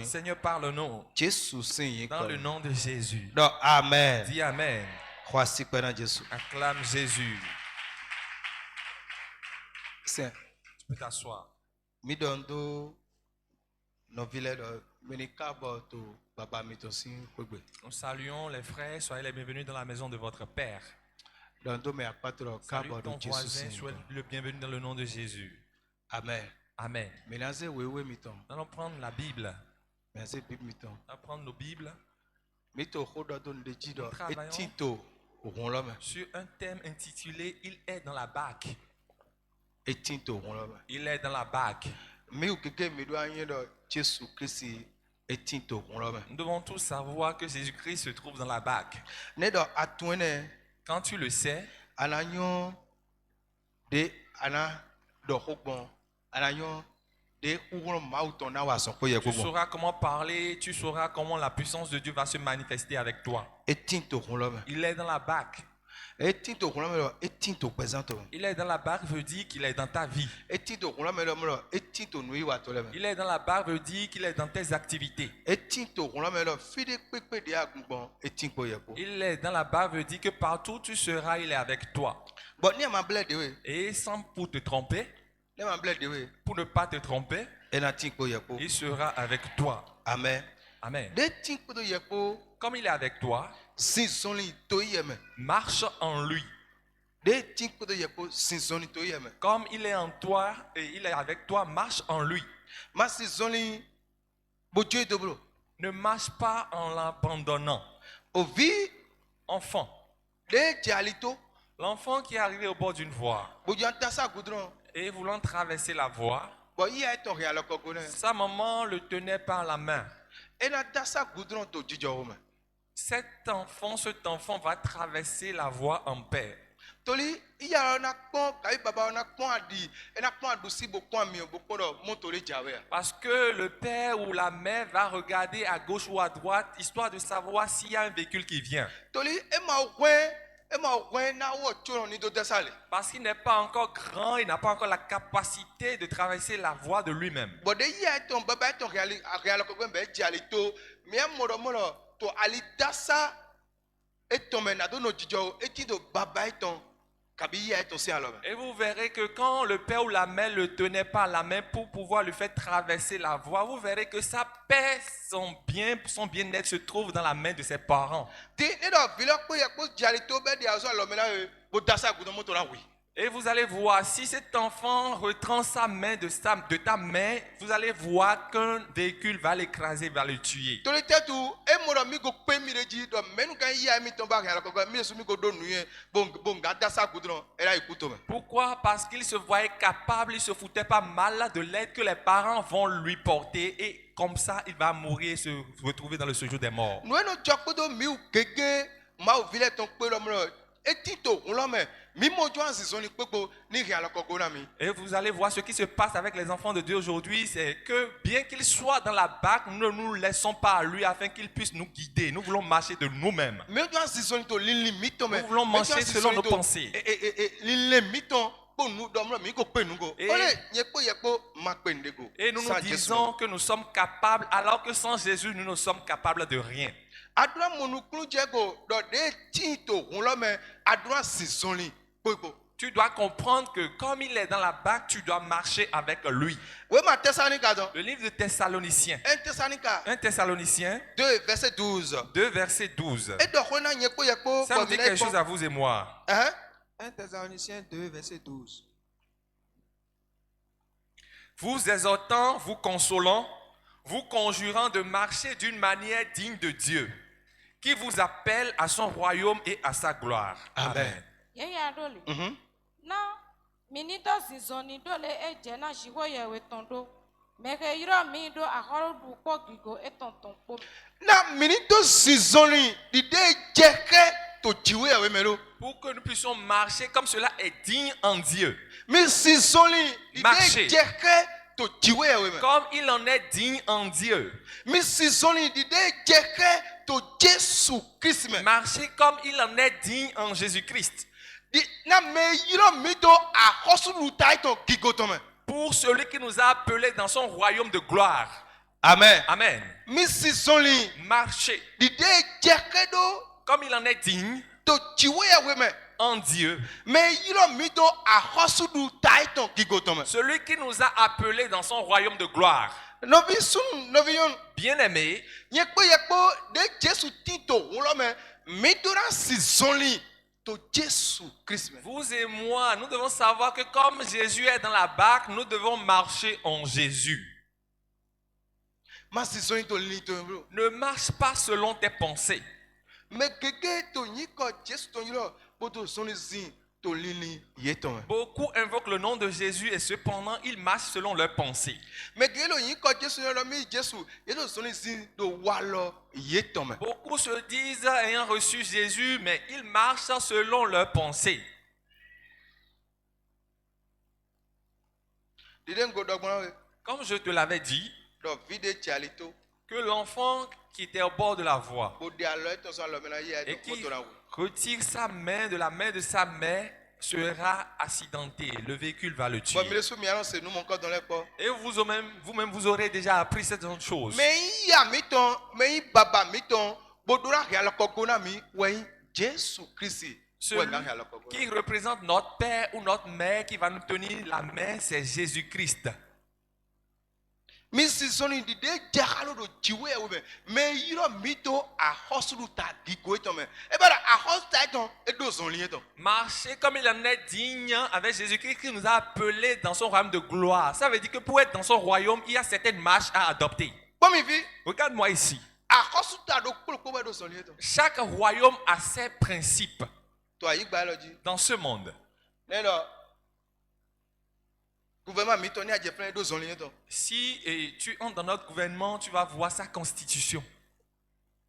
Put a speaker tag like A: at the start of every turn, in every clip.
A: Seigneur, parle-nous dans le nom de Jésus.
B: Amen.
A: Dis Amen. Acclame Jésus. Tu peux t'asseoir. Nous saluons les frères, soyez les bienvenus dans la maison de votre Père. Salue ton voisin, sois le bienvenu dans le nom de Jésus.
B: Amen.
A: Amen. Nous allons prendre la Bible. Nous allons prendre nos Bibles. Nous travaillons sur un thème intitulé « Il est dans la barque ». Il est dans la barque. Nous devons tous savoir que Jésus-Christ se trouve dans la barque. Quand tu le sais, tu sauras comment parler, tu sauras comment la puissance de Dieu va se manifester avec toi. Il est dans la barque. Il est dans la barque veut dire qu'il est dans ta vie. Il est dans la barque veut dire qu'il est dans tes activités. Il est dans la barque veut dire que partout où tu seras, il est avec toi. Et sans pour te tromper, pour ne pas te tromper, il sera avec toi.
C: Amen.
A: Amen. Comme il est avec toi, marche en lui. Comme il est en toi et il est avec toi, marche en lui. Ne marche pas en l'abandonnant. Enfant. L'enfant qui est arrivé au bord d'une voie et voulant traverser la voie, sa maman le tenait par la main. Cet enfant va traverser la voie en paix. Parce que le père ou la mère va regarder à gauche ou à droite, histoire de savoir s'il y a un véhicule qui vient. Parce qu'il n'est pas encore grand, il n'a pas encore la capacité de traverser la voie de lui-même. Et vous verrez que quand le père ou la mère le tenait par la main pour pouvoir lui faire traverser la voie, vous verrez que sa paix, son bien-être se trouve dans la main de ses parents. Et vous allez voir, si cet enfant reprend sa main de ta main, vous allez voir qu'un véhicule va l'écraser, va le tuer. Pourquoi? Parce qu'il se voyait capable, il ne se foutait pas mal de l'aide que les parents vont lui porter et comme ça, il va mourir et se retrouver dans le séjour des morts. Et vous allez voir ce qui se passe avec les enfants de Dieu aujourd'hui, c'est que bien qu'ils soient dans la barque, nous ne nous laissons pas à lui afin qu'il puisse nous guider. Nous voulons marcher de nous-mêmes. Nous voulons marcher selon nos pensées. Et nous nous disons que nous sommes capables, alors que sans Jésus, nous ne sommes capables de rien. Tu dois comprendre que comme il est dans la barque, tu dois marcher avec lui. Le livre de Thessaloniciens. 1 Thessaloniciens
C: 2, verset 12.
A: 2, verset 12. Ça nous dit quelque chose à vous et moi.
C: 1 Thessaloniciens 2, verset 12.
A: Vous exhortant, vous consolant, vous conjurant de marcher d'une manière digne de Dieu, qui vous appelle à son royaume et à sa gloire. Amen. Pour que nous puissions marcher comme cela est digne en Dieu. Marcher comme il en est digne en Dieu. Marcher comme il en est digne en Jésus-Christ. Pour celui qui nous a appelés dans son royaume de gloire.
C: Amen.
A: Amen.
C: Misi zonli.
A: Marcher
C: Dide jekedo.
A: comme il en est digne
C: To chiwe ya weme.
A: en Dieu.
C: Mais yiro mito a hosudu taiton kigotome.
A: Celui qui nous a appelés dans son royaume de gloire.
C: Novi sun novi yon.
A: Bien-aimés,
C: Yekpo de Jésus tito wolome. Midora si zonli. To Jésus Christ.
A: vous et moi, nous devons savoir que comme Jésus est dans la barque, nous devons marcher en Jésus.
C: Masi zonli to li to bro.
A: Ne marche pas selon tes pensées.
C: Mais gege to yiko Jésus to yiro. Poto zonli zin to lili yeton.
A: Beaucoup invoquent le nom de Jésus et cependant ils marchent selon leurs pensées.
C: Mais gelo yiko Jésus yiro mi Jésus. Yeto zonli zin do walo yeton.
A: Beaucoup se disent ayant reçu Jésus, mais ils marchent selon leurs pensées.
C: Didn't go dog man.
A: Comme je te l'avais dit,
C: Do vide chalito.
A: que l'enfant qui était au bord de la voie
C: Bode alo to so lo mena ye
A: et
C: do
A: qui
C: koto na wo.
A: retire sa main de la main de sa mère sera accidenté. Le véhicule va le tuer.
C: Bon me sou mi anon se nou mon corps dans les corps.
A: Et vous-même, vous aurez déjà appris cette chose.
C: Mais ya miton, mais baba miton. Bodora ya kokona mi we Jésus Christ.
A: Celui qui représente notre père ou notre mère qui va nous tenir la main, c'est Jésus-Christ.
C: Misi soni di de jahalo do chiwe ya webe. Mais yiro mito a hosulu ta gigo eton me. E bara a hos ta eton e do son li eton.
A: Marcher comme il en est digne avec Jésus-Christ qui nous a appelés dans son royaume de gloire. Ça veut dire que pour être dans son royaume, il y a certaines marches à adopter.
C: Bon mi vi,
A: Regarde-moi ici.
C: a hosu ta do kpolo do son li eton.
A: Chaque royaume a ses principes
C: To ayi gba lo ji.
A: dans ce monde.
C: Neno gouvernement mito ni a je plein do son li eton.
A: Si tu entres dans notre gouvernement, tu vas voir sa constitution.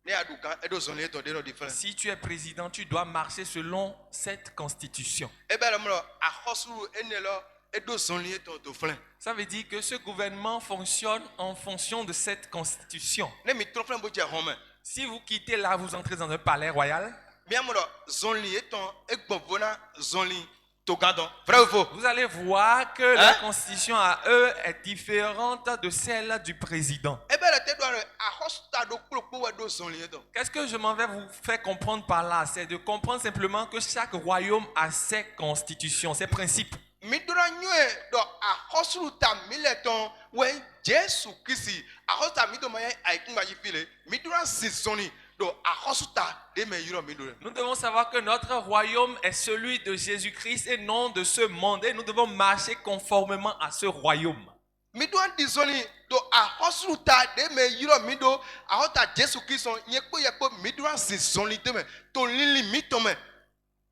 C: Ni adukan e do son li eton de no different.
A: Si tu es président, tu dois marcher selon cette constitution.
C: E bara mo a hosulu enelo e do son li eton do flen.
A: Ça veut dire que ce gouvernement fonctionne en fonction de cette constitution.
C: Ne mi tro flen bo je home.
A: Si vous quittez là, vous entrez dans un palais royal,
C: Bien mo zon li eton e gbovona zon li to gadon. Vrai ou faux?
A: vous allez voir que la constitution à eux est différente de celle du président.
C: E bara te do a hosu ta do kpolo do son li eton.
A: Qu'est-ce que je m'en vais vous faire comprendre par là? C'est de comprendre simplement que chaque royaume a ses constitutions, ses principes.
C: Midura nyue do a hosulu ta mileton we Jésus Christ. A hosu ta mito maye aikunga yifile. Midura sisoni do a hosu ta de me yiro midura.
A: Nous devons savoir que notre royaume est celui de Jésus-Christ et non de ce monde. Et nous devons marcher conformément à ce royaume.
C: Midura disoni do a hosulu ta de me yiro mido a hota Jésus Christ yekpo midura sisoni de me to lili mito me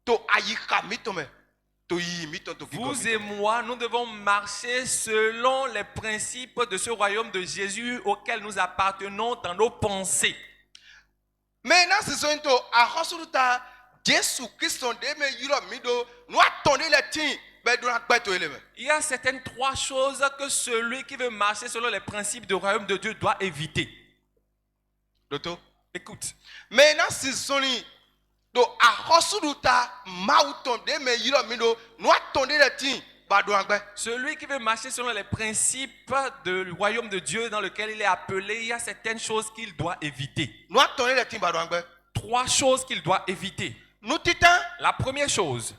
C: to ayika mito me.
A: Vous et moi, nous devons marcher selon les principes de ce royaume de Jésus auquel nous appartenons dans nos pensées.
C: Maintenant, c'est ça, à Hosuruta, Jésus Christ, de me yiro mido, nous attendons les tiens,
A: il y a certaines trois choses que celui qui veut marcher selon les principes du royaume de Dieu doit éviter. Écoute.
C: Maintenant, c'est ça, do a hosuruta mauton de me yiro mido, nous attendons les tiens.
A: Celui qui veut marcher selon les principes du royaume de Dieu dans lequel il est appelé, il y a certaines choses qu'il doit éviter. Trois choses qu'il doit éviter. La première chose,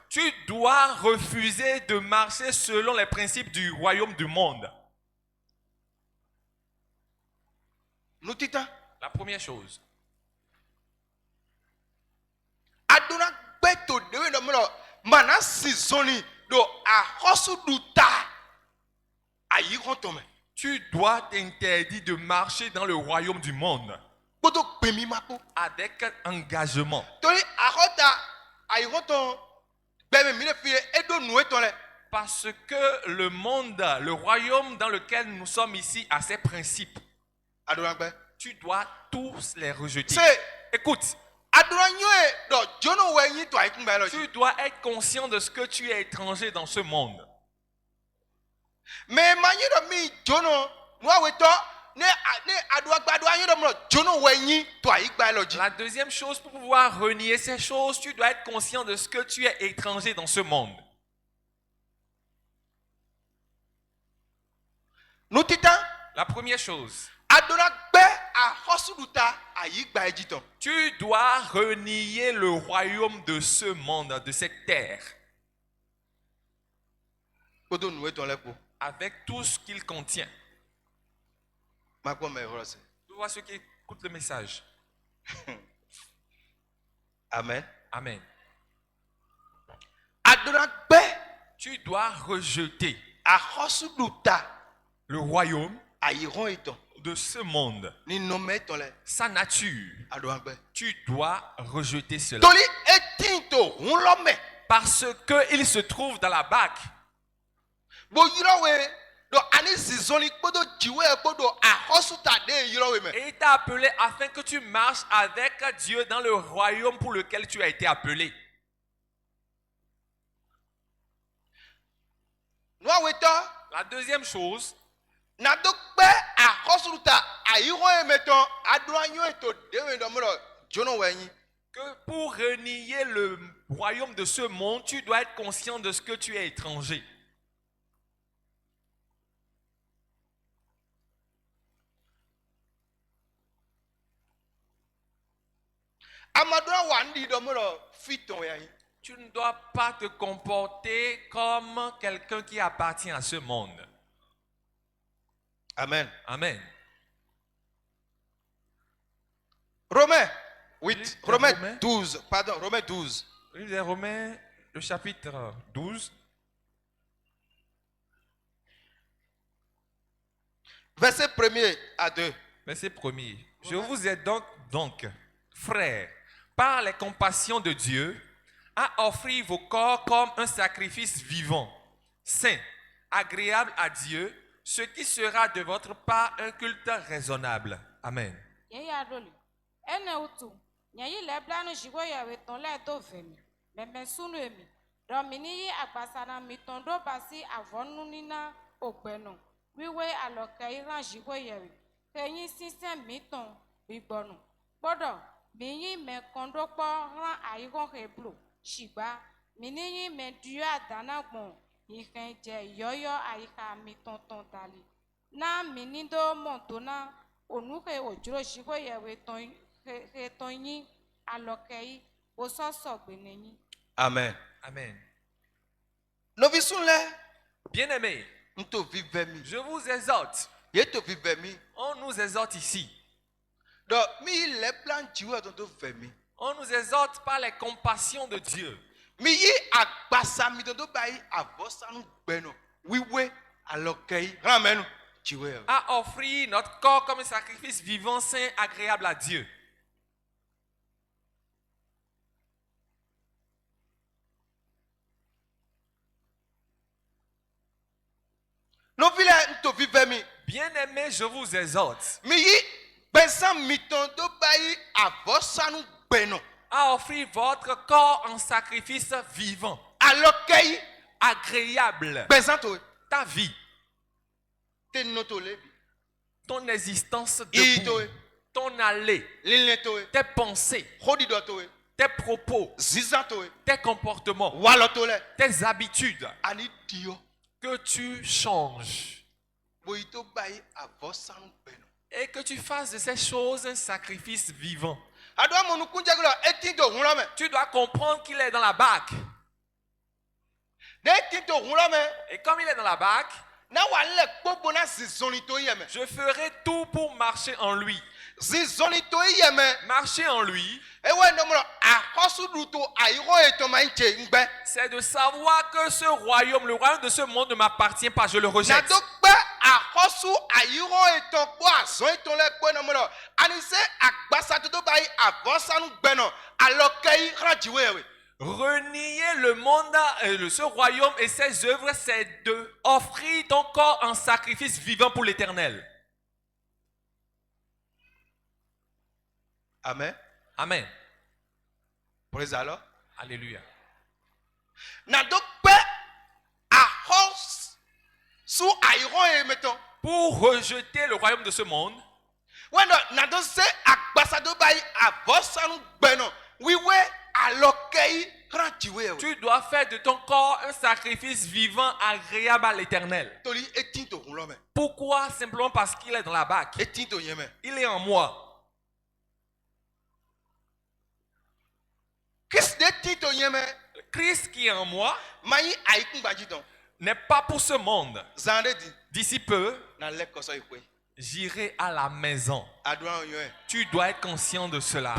A: tu dois refuser de marcher selon les principes du royaume du monde. La première chose. Tu dois t'interdire de marcher dans le royaume du monde avec engagement. Parce que le monde, le royaume dans lequel nous sommes ici a ses principes. Tu dois tous les rejeter. Écoute. Tu dois être conscient de ce que tu es étranger dans ce monde. La deuxième chose, pour pouvoir renier ces choses, tu dois être conscient de ce que tu es étranger dans ce monde. La première chose, tu dois renier le royaume de ce monde, de cette terre, avec tout ce qu'il contient. Tu vois ceux qui écoutent le message.
C: Amen.
A: Amen. Tu dois rejeter le royaume de ce monde, sa nature. Tu dois rejeter cela. Parce qu'il se trouve dans la bague. Et il t'a appelé afin que tu marches avec Dieu dans le royaume pour lequel tu as été appelé. La deuxième chose, que pour renier le royaume de ce monde, tu dois être conscient de ce que tu es étranger. Tu ne dois pas te comporter comme quelqu'un qui appartient à ce monde.
C: Amen.
A: Amen.
C: Romains 8, Romains 12, pardon, Romains 12.
A: Livre des Romains, le chapitre 12.
C: Verset 1er à 2.
A: Verset 1er. Je vous ai donc, frères, par les compassions de Dieu, à offrir vos corps comme un sacrifice vivant, saint, agréable à Dieu, ce qui sera de votre part un culte raisonnable. Amen.
B: Shiba, mini me dua danagbon, ikenje yoyo aika mi tonton tali. Na minindo montona, onuke ojuro shibo yewe tonyi alokei, ososo beneni.
C: Amen.
A: Amen.
C: Novisunle,
A: bien-aimés, je vous exhorte. On nous exhorte ici. On nous exhorte par les compassions de Dieu. À offrir notre corps comme un sacrifice vivant, saint, agréable à Dieu. Bien-aimés, je vous exhorte à offrir votre corps en sacrifice vivant, agréable, ta vie, ton existence debout, ton aller, tes pensées, tes propos, tes comportements, tes habitudes, que tu changes et que tu fasses de ces choses un sacrifice vivant. Tu dois comprendre qu'il est dans la barque. Et comme il est dans la barque, je ferai tout pour marcher en lui. Marcher en lui, c'est de savoir que ce royaume, le royaume de ce monde ne m'appartient pas, je le rejette. Renier le monde, ce royaume et ses œuvres, c'est de offrir ton corps en sacrifice vivant pour l'éternel.
C: Amen.
A: Amen.
C: Praise Allah.
A: Alléluia. Pour rejeter le royaume de ce monde, Tu dois faire de ton corps un sacrifice vivant, agréable à l'Éternel. Pourquoi? Simplement parce qu'il est dans la bague. Il est en moi. Christ qui est en moi n'est pas pour ce monde. D'ici peu, j'irai à la maison. Tu dois être conscient de cela.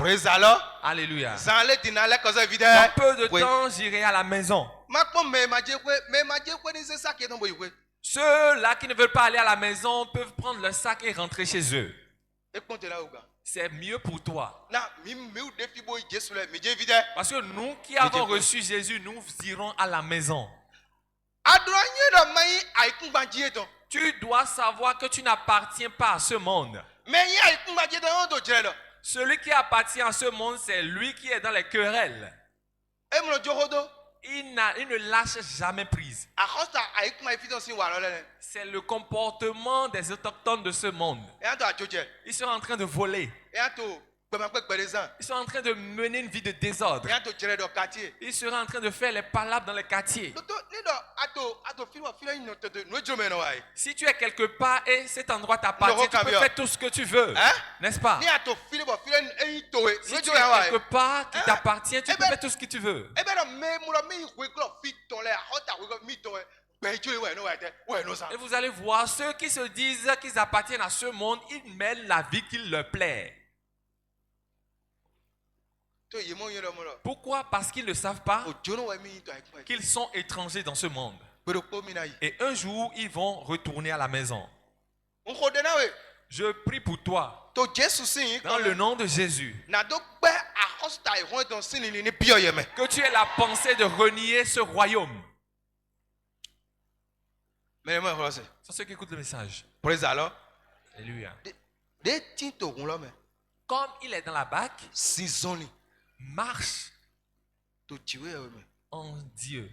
A: Alléluia. Dans peu de temps, j'irai à la maison. Ceux-là qui ne veulent pas aller à la maison peuvent prendre leur sac et rentrer chez eux. C'est mieux pour toi. Parce que nous qui avons reçu Jésus, nous irons à la maison. Tu dois savoir que tu n'appartiens pas à ce monde. Celui qui appartient à ce monde, c'est lui qui est dans les querelles. Il ne lâche jamais prise. C'est le comportement des autochtones de ce monde. Ils sont en train de voler. Ils sont en train de mener une vie de désordre. Ils seront en train de faire les palabres dans les quartiers. Si tu es quelque part et cet endroit t'appartient, tu peux faire tout ce que tu veux. N'est-ce pas? Si tu es quelque part qui t'appartient, tu peux faire tout ce que tu veux. Et vous allez voir, ceux qui se disent qu'ils appartiennent à ce monde, ils mènent la vie qui leur plaît. Pourquoi? Parce qu'ils ne savent pas qu'ils sont étrangers dans ce monde. Et un jour, ils vont retourner à la maison. Je prie pour toi. Dans le nom de Jésus. Que tu aies la pensée de renier ce royaume. C'est ceux qui écoutent le message. Alléluia. Comme il est dans la bague, marche en Dieu.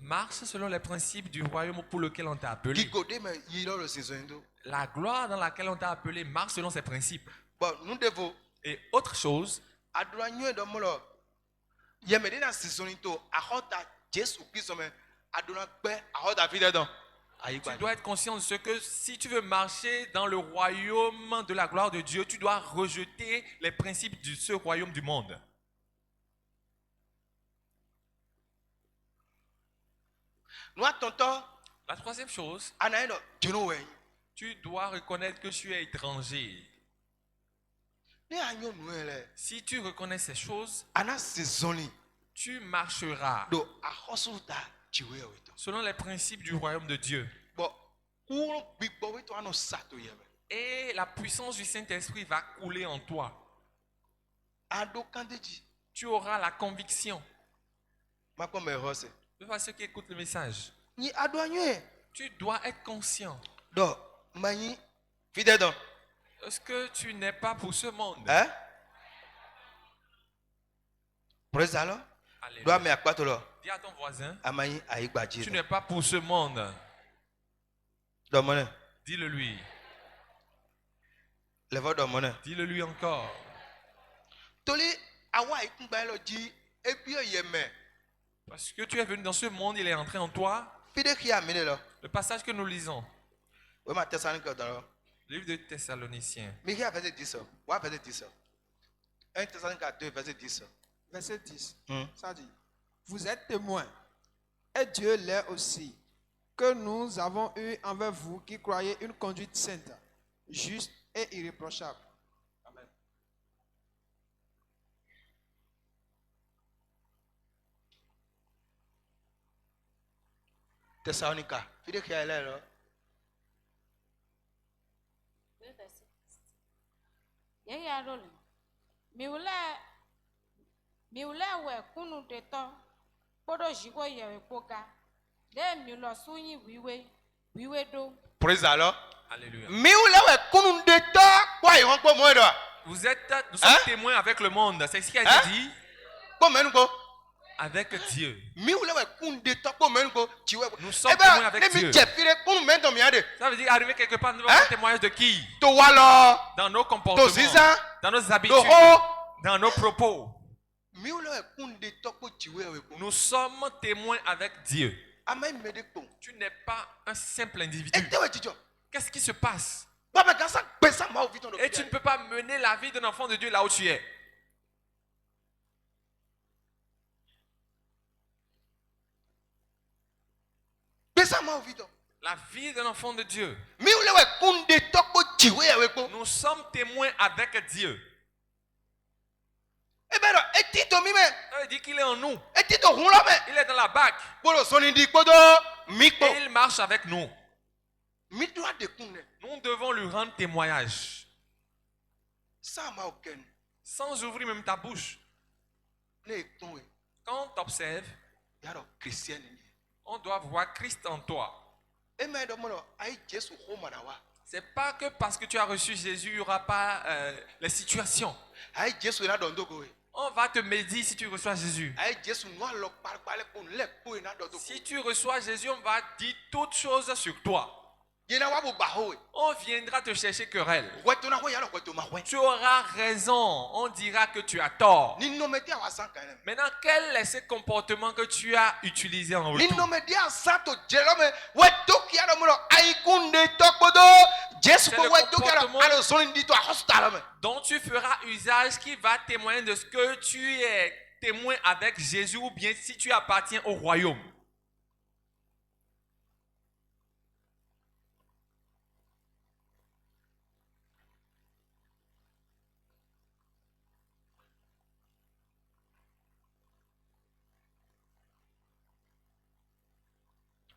A: Marche selon les principes du royaume pour lequel on t'a appelé. La gloire dans laquelle on t'a appelé marche selon ces principes. Et autre chose, tu dois être conscient de ce que si tu veux marcher dans le royaume de la gloire de Dieu, tu dois rejeter les principes de ce royaume du monde. La troisième chose, tu dois reconnaître que tu es étranger. Si tu reconnais ces choses, tu marcheras selon les principes du royaume de Dieu. Et la puissance du Saint-Esprit va couler en toi. Tu auras la conviction. De voir ceux qui écoutent le message. Tu dois être conscient. Est-ce que tu n'es pas pour ce monde? Dis à ton voisin, tu n'es pas pour ce monde. Dis-le lui. Dis-le lui encore. Parce que tu es venu dans ce monde, il est entré en toi. Le passage que nous lisons. Livre de Thessaloniciens.
D: 1 Thessaloniciens 2, verset 10. Verset 10. Ça dit, vous êtes témoins, et Dieu l'est aussi, que nous avons eu envers vous qui croyez une conduite sainte, juste et irréprochable. Amen.
C: Thessalonica.
B: miule we kunu deto podo jigo ye poka de miulo sunyi wiwe do.
C: Praise the Lord.
A: Alléluia. Nous sommes témoins avec le monde. C'est ce qui a été dit. Avec Dieu. Nous sommes témoins avec Dieu. Ça veut dire arriver quelque part, nous avons témoignage de qui? Dans nos comportements, dans nos habitudes, dans nos propos. Nous sommes témoins avec Dieu. Tu n'es pas un simple individu. Qu'est-ce qui se passe? Et tu ne peux pas mener la vie d'un enfant de Dieu là où tu es. La vie d'un enfant de Dieu. Nous sommes témoins avec Dieu. Il dit qu'il est en nous. Il est dans la bague. Et il marche avec nous. Nous devons lui rendre témoignage. Sans ouvrir même ta bouche. Quand on t'observe, on doit voir Christ en toi. C'est pas que parce que tu as reçu Jésus, il n'y aura pas les situations. On va te médire si tu reçois Jésus. Si tu reçois Jésus, on va dire toutes choses sur toi. On viendra te chercher querelle. Tu auras raison. On dira que tu as tort. Maintenant, quel est ce comportement que tu as utilisé en retour? C'est le comportement dont tu feras usage qui va témoigner de ce que tu es témoin avec Jésus ou bien si tu appartiens au royaume.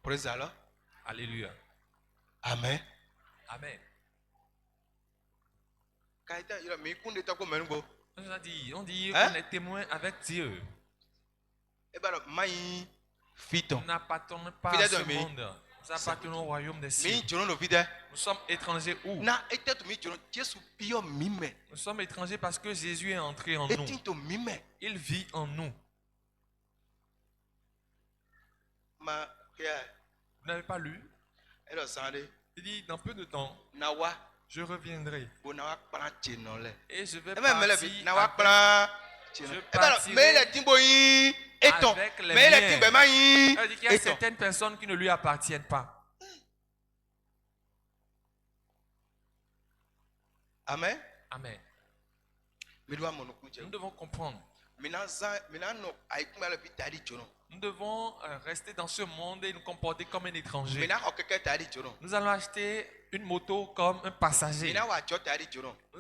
C: Praise Allah.
A: Alléluia.
C: Amen.
A: Amen. On dit qu'on est témoin avec Dieu. Nous n'appartenons pas à ce monde. Nous appartenons au royaume des cieux. Nous sommes étrangers où? Nous sommes étrangers parce que Jésus est entré en nous. Il vit en nous. Vous n'avez pas lu? Il dit dans peu de temps, je reviendrai. Et je vais partir avec les miens. Il dit qu'il y a certaines personnes qui ne lui appartiennent pas.
C: Amen.
A: Amen. Nous devons comprendre. Nous devons rester dans ce monde et nous comporter comme un étranger. Nous allons acheter une moto comme un passager. Nous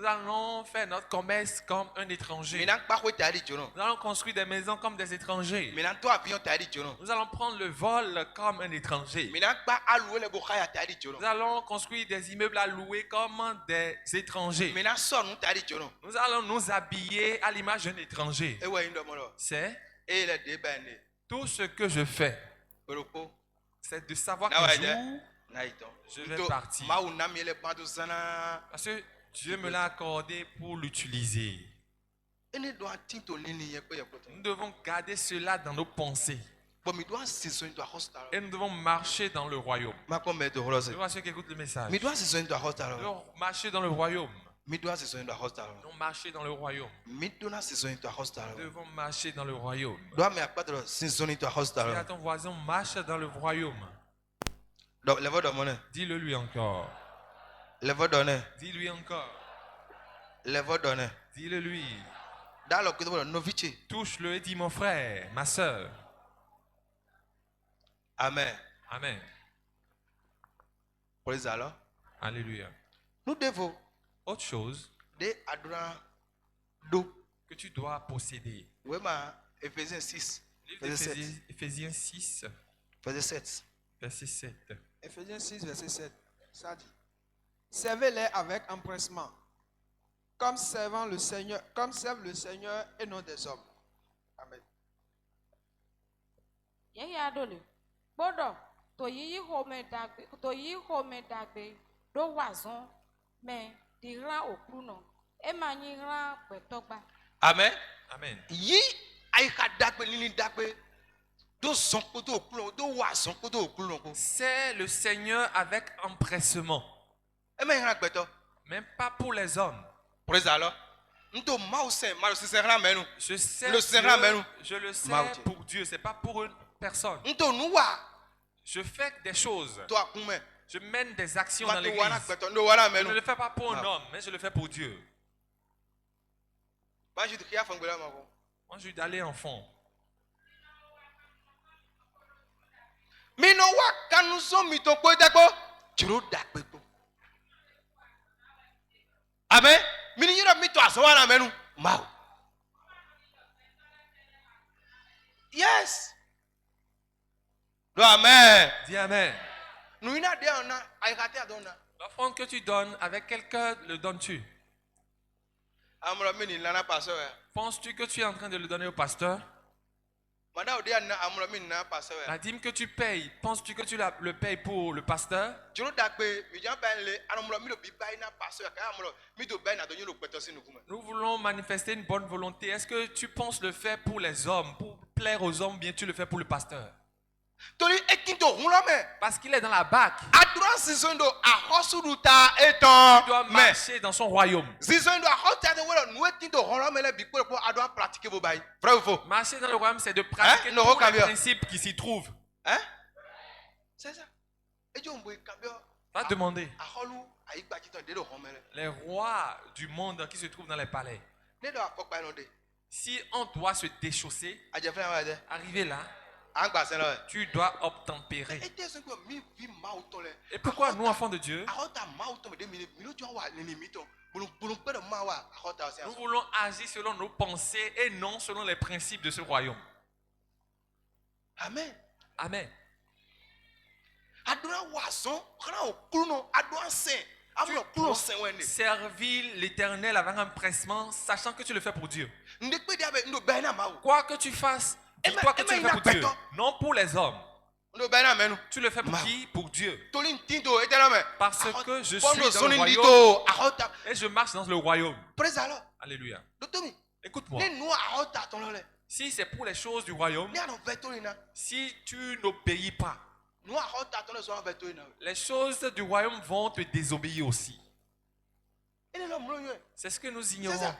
A: allons faire notre commerce comme un étranger. Nous allons construire des maisons comme des étrangers. Nous allons prendre le vol comme un étranger. Nous allons construire des immeubles à louer comme des étrangers. Nous allons nous habiller à l'image d'un étranger. C'est tout ce que je fais. C'est de savoir qu'un jour, je vais partir. Parce que Dieu me l'a accordé pour l'utiliser. Nous devons garder cela dans nos pensées. Et nous devons marcher dans le royaume. Je vois ceux qui écoutent le message. Nous devons marcher dans le royaume. Nous devons marcher dans le royaume. Nous devons marcher dans le royaume. Dis à ton voisin, marche dans le royaume. Dis-le lui encore. Dis-lui encore. Dis-le lui. Touche-le et dis mon frère, ma soeur.
C: Amen.
A: Amen. Alléluia.
C: Nous devons
A: autre chose que tu dois posséder.
C: Éphésiens 6.
A: Éphésiens 6.
C: Verset 7.
A: Verset 7.
D: Éphésiens 6, verset 7. Ça dit: servez-les avec empressement, comme servent le Seigneur, comme servent le Seigneur et non des hommes. Amen.
C: Amen.
A: Amen. C'est le Seigneur avec empressement. Même pas pour les hommes. Je sais
C: Le Seigneur,
A: Dieu, je le sais pour Dieu, c'est pas pour une personne. Je fais des choses. Je mène des actions dans l'église. Je ne le fais pas pour un homme, mais je le fais pour Dieu. Moi, je suis d'aller en fond.
C: Amen. Yes. Amen.
A: Dis Amen. L'offrande que tu donnes, avec quelqu'un le donnes-tu? Penses-tu que tu es en train de le donner au pasteur? La dîme que tu payes, penses-tu que tu le payes pour le pasteur? Nous voulons manifester une bonne volonté. Est-ce que tu penses le faire pour les hommes, pour plaire aux hommes, ou bien tu le fais pour le pasteur? Parce qu'il est dans la bac. Tu dois marcher dans son royaume. Marcher dans le royaume, c'est de pratiquer tous les principes qui s'y trouvent.
C: C'est ça.
A: Va demander. Les rois du monde qui se trouvent dans les palais. Si on doit se déchausser, arriver là, tu dois obtempérer. Et pourquoi nous, enfants de Dieu, nous voulons agir selon nos pensées et non selon les principes de ce royaume?
C: Amen.
A: Amen. Servir l'Éternel avec empressement, sachant que tu le fais pour Dieu. Quoi que tu fasses, dis-toi que tu le fais pour Dieu, non pour les hommes. Tu le fais pour qui? Pour Dieu. Parce que je suis dans le royaume et je marche dans le royaume. Alléluia. Écoute-moi. Si c'est pour les choses du royaume, si tu n'obéis pas, les choses du royaume vont te désobéir aussi. C'est ce que nous ignorons.